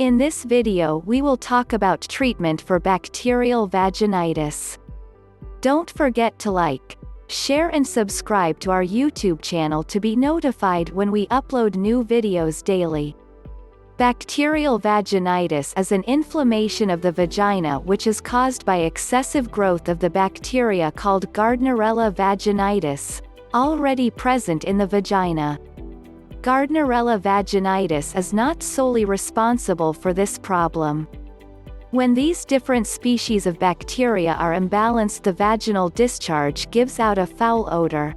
In this video we will talk about treatment for bacterial vaginitis. Don't forget to like, share and subscribe to our YouTube channel to be notified when we upload new videos daily. Bacterial vaginitis is an inflammation of the vagina which is caused by excessive growth of the bacteria called Gardnerella vaginitis, already present in the vagina. Gardnerella vaginitis is not solely responsible for this problem. When these different species of bacteria are imbalanced, the vaginal discharge gives out a foul odor.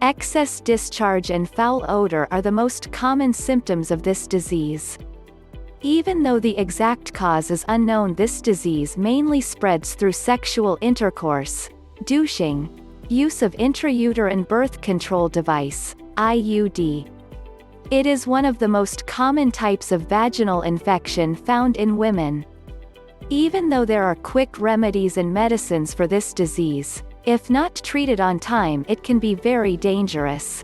Excess discharge and foul odor are the most common symptoms of this disease. Even though the exact cause is unknown, this disease mainly spreads through sexual intercourse, douching, use of intrauterine birth control device, IUD. It is one of the most common types of vaginal infection found in women. Even though there are quick remedies and medicines for this disease, if not treated on time it can be very dangerous.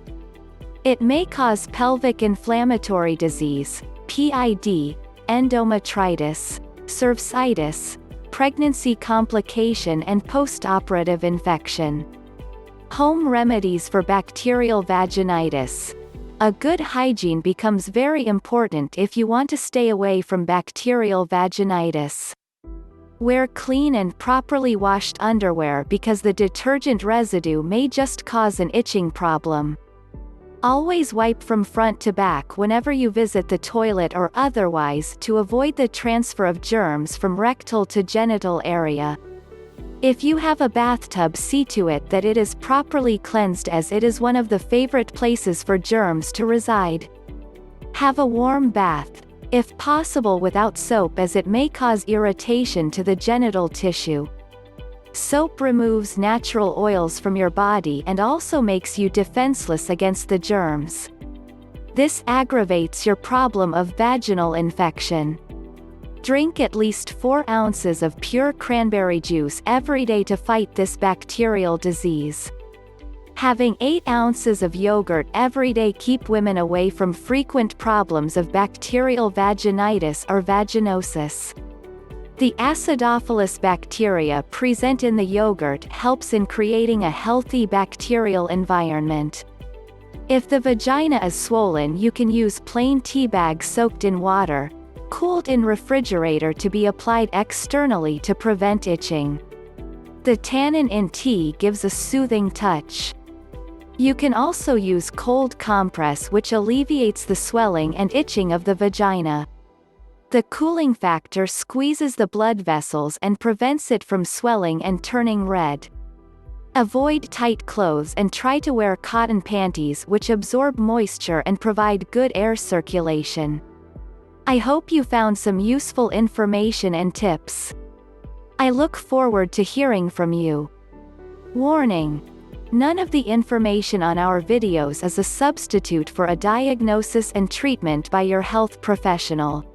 It may cause pelvic inflammatory disease, PID, endometritis, cervicitis, pregnancy complication and post-operative infection. Home remedies for bacterial vaginitis. A good hygiene becomes very important if you want to stay away from bacterial vaginitis. Wear clean and properly washed underwear because the detergent residue may just cause an itching problem. Always wipe from front to back whenever you visit the toilet or otherwise to avoid the transfer of germs from rectal to genital area. If you have a bathtub, see to it that it is properly cleansed, as it is one of the favorite places for germs to reside. Have a warm bath, if possible without soap, as it may cause irritation to the genital tissue. Soap removes natural oils from your body and also makes you defenseless against the germs. This aggravates your problem of vaginal infection. Drink at least 4 ounces of pure cranberry juice every day to fight this bacterial disease. Having 8 ounces of yogurt every day keep women away from frequent problems of bacterial vaginitis or vaginosis. The acidophilus bacteria present in the yogurt helps in creating a healthy bacterial environment. If the vagina is swollen, you can use plain tea bag soaked in water, cooled in refrigerator, to be applied externally to prevent itching. The tannin in tea gives a soothing touch. You can also use cold compress, which alleviates the swelling and itching of the vagina. The cooling factor squeezes the blood vessels and prevents it from swelling and turning red. Avoid tight clothes and try to wear cotton panties, which absorb moisture and provide good air circulation. I hope you found some useful information and tips. I look forward to hearing from you. Warning: none of the information on our videos is a substitute for a diagnosis and treatment by your health professional.